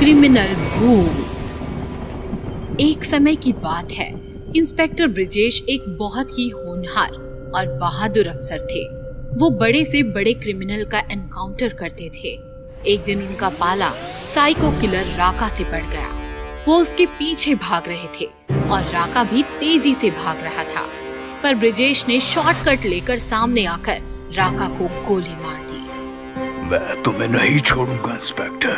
Criminal भूत। एक समय की बात है, इंस्पेक्टर ब्रिजेश एक बहुत ही होनहार और बहादुर अफसर थे। वो बड़े से बड़े क्रिमिनल का एनकाउंटर करते थे। एक दिन उनका पाला साइको किलर राका से पड़ गया। वो उसके पीछे भाग रहे थे और राका भी तेजी से भाग रहा था, पर ब्रिजेश ने शॉर्टकट लेकर सामने आकर राका को गोली मार दी। मैं तुम्हें नहीं छोड़ूंगा इंस्पेक्टर,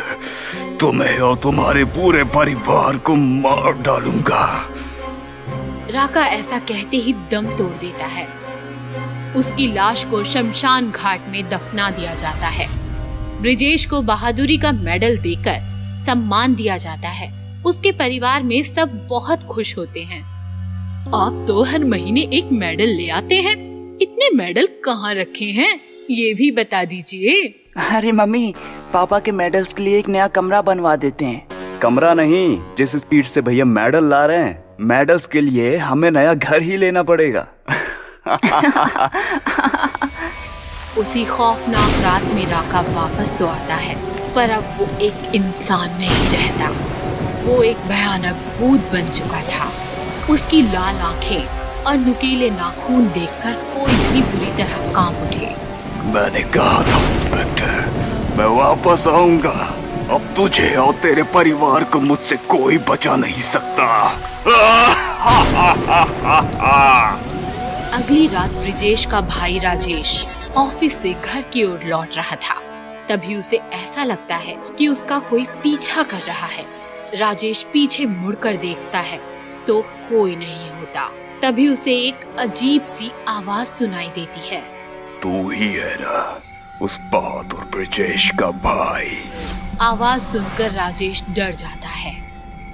तुम्हें और तुम्हारे पूरे परिवार को मार डालूंगा। राका ऐसा कहते ही दम तोड़ देता है। उसकी लाश को शमशान घाट में दफना दिया जाता है। ब्रिजेश को बहादुरी का मेडल देकर सम्मान दिया जाता है। उसके परिवार में सब बहुत खुश होते हैं। आप तो हर महीने एक मेडल ले आते हैं, इतने मेडल कहाँ रखे हैं ये भी बता दीजिए। अरे मम्मी, पापा के मेडल्स के लिए एक नया कमरा बनवा देते हैं। कमरा नहीं, जिस स्पीड से भैया मेडल ला रहे हैं, मेडल्स के लिए हमें नया घर ही लेना पड़ेगा। उसी खौफनाक रात में राका वापस तो आता है, पर अब वो एक इंसान नहीं रहता। वो एक भयानक भूत बन चुका था। उसकी लाल आंखें और नुकीले नाखून देखकर कोई भी बुरी तरह कांप उठे। मैंने कहा था इंस्पेक्टर, मैं वापस आऊंगा। अब तुझे और तेरे परिवार को मुझसे कोई बचा नहीं सकता। अगली रात ब्रिजेश का भाई राजेश ऑफिस से घर की ओर लौट रहा था। तभी उसे ऐसा लगता है कि उसका कोई पीछा कर रहा है। राजेश पीछे मुड़कर देखता है तो कोई नहीं होता। तभी उसे एक अजीब सी आवाज सुनाई देती है। तू ही है ना उस बहादुर ब्रिजेश का भाई? आवाज सुनकर राजेश डर जाता है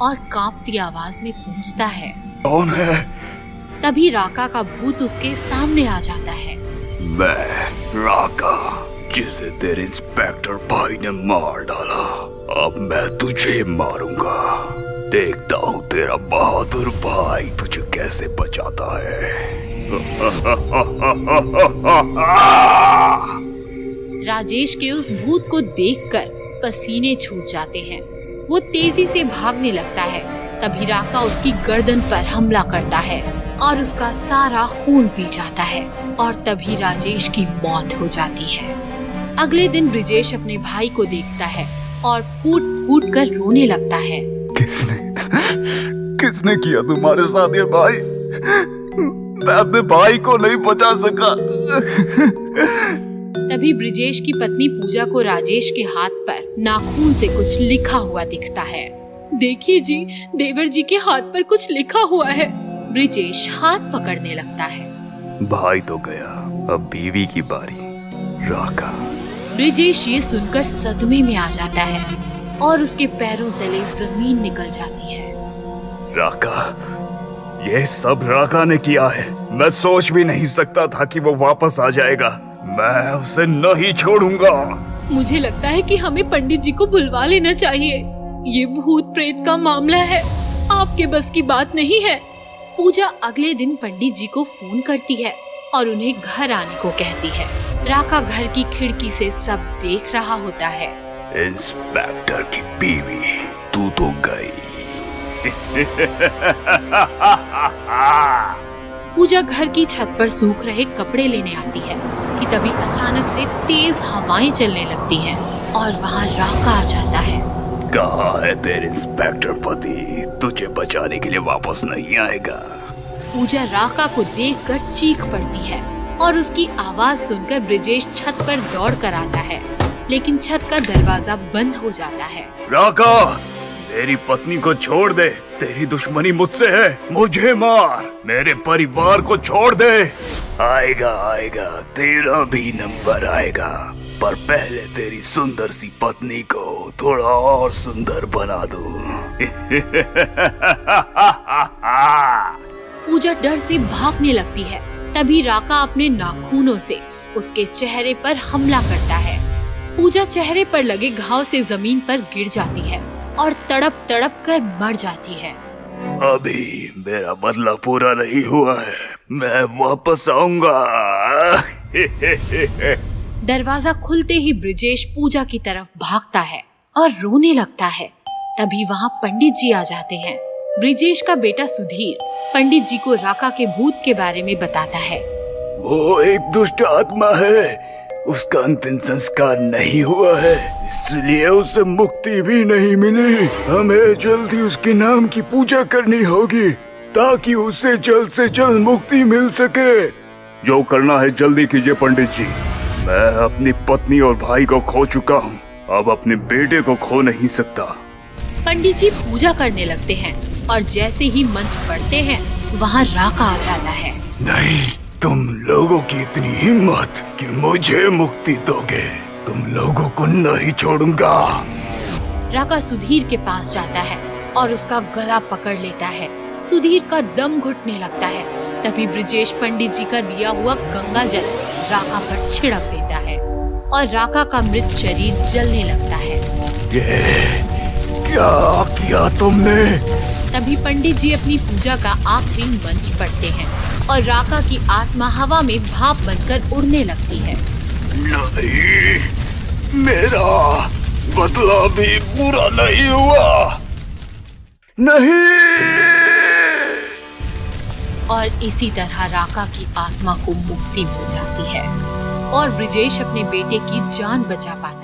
और कांपती आवाज में पूछता है, कौन है? तभी राका का भूत उसके सामने आ जाता है। मैं राका, जिसे तेरे इंस्पेक्टर भाई ने मार डाला। अब मैं तुझे मारूंगा। देखता हूँ तेरा बहादुर भाई तुझे कैसे बचाता है। राजेश के उस भूत को देखकर पसीने छूट जाते हैं। वो तेजी से भागने लगता है। तभी राका उसकी गर्दन पर हमला करता है और उसका सारा खून पी जाता है और तभी राजेश की मौत हो जाती है। अगले दिन ब्रिजेश अपने भाई को देखता है और फूट फूट कर रोने लगता है। किसने किया तुम्हारे साथ ये भाई? मैं अपने भाई को नहीं बचा सका। तभी ब्रिजेश की पत्नी पूजा को राजेश के हाथ पर नाखून से कुछ लिखा हुआ दिखता है। देखिए जी, देवर जी के हाथ पर कुछ लिखा हुआ है। ब्रिजेश हाथ पकड़ने लगता है। भाई तो गया, अब बीवी की बारी। राका। ब्रिजेश ये सुनकर सदमे में आ जाता है और उसके पैरों तले जमीन निकल जाती है। राका, ये सब राका ने किया है। मैं सोच भी नहीं सकता था कि वो वापस आ जाएगा। मैं उसे नहीं छोड़ूंगा। मुझे लगता है कि हमें पंडित जी को बुलवा लेना चाहिए। ये भूत प्रेत का मामला है, आपके बस की बात नहीं है। पूजा अगले दिन पंडित जी को फोन करती है और उन्हें घर आने को कहती है। राका घर की खिड़की से सब देख रहा होता है। इंस्पेक्टर की बीवी, तू तो गई। पूजा घर की छत पर सूख रहे कपड़े लेने आती है कि तभी अचानक से तेज हवाएं चलने लगती हैं और वहाँ राका आ जाता है। कहाँ है तेरे इंस्पेक्टर पति? तुझे बचाने के लिए वापस नहीं आएगा। पूजा राका को देखकर चीख पड़ती है और उसकी आवाज सुनकर ब्रिजेश छत पर दौड़ कर आता है, लेकिन छत का दरवाजा बंद हो जाता है। राका, मेरी पत्नी को छोड़ दे। तेरी दुश्मनी मुझसे है, मुझे मार। मेरे परिवार को छोड़ दे। आएगा आएगा, तेरा भी नंबर आएगा, पर पहले तेरी सुंदर सी पत्नी को थोड़ा और सुंदर बना दूं। पूजा डर से भागने लगती है। तभी राका अपने नाखूनों से उसके चेहरे पर हमला करता है। पूजा चेहरे पर लगे घाव से जमीन पर गिर जाती है और तड़प तड़प कर मर जाती है। अभी मेरा बदला पूरा नहीं हुआ है, मैं वापस आऊंगा। दरवाजा खुलते ही ब्रिजेश पूजा की तरफ भागता है और रोने लगता है। तभी वहाँ पंडित जी आ जाते हैं। ब्रिजेश का बेटा सुधीर पंडित जी को राका के भूत के बारे में बताता है। वो एक दुष्ट आत्मा है, उसका अंतिम संस्कार नहीं हुआ है, इसलिए उसे मुक्ति भी नहीं मिली। हमें जल्दी उसके नाम की पूजा करनी होगी ताकि उसे जल्द से जल्द मुक्ति मिल सके। जो करना है जल्दी कीजिए पंडित जी। मैं अपनी पत्नी और भाई को खो चुका हूँ, अब अपने बेटे को खो नहीं सकता। पंडित जी पूजा करने लगते हैं और जैसे ही मंत्र पढ़ते हैं वहाँ राका आ जाता है। नहीं, तुम लोगों की इतनी हिम्मत कि मुझे मुक्ति दोगे, तुम लोगों को नहीं छोड़ूंगा। राका सुधीर के पास जाता है और उसका गला पकड़ लेता है। सुधीर का दम घुटने लगता है। तभी ब्रिजेश पंडित जी का दिया हुआ गंगा जल राका पर छिड़क देता है और राका का मृत शरीर जलने लगता है। ये क्या किया तुमने? तभी पंडित जी अपनी पूजा का आखिरी मंत्र पढ़ते हैं और राका की आत्मा हवा में भाप बनकर उड़ने लगती है। नहीं, मेरा बदला भी पूरा नहीं हुआ। नहीं। और इसी तरह राका की आत्मा को मुक्ति मिल जाती है और ब्रिजेश अपने बेटे की जान बचा पाता है।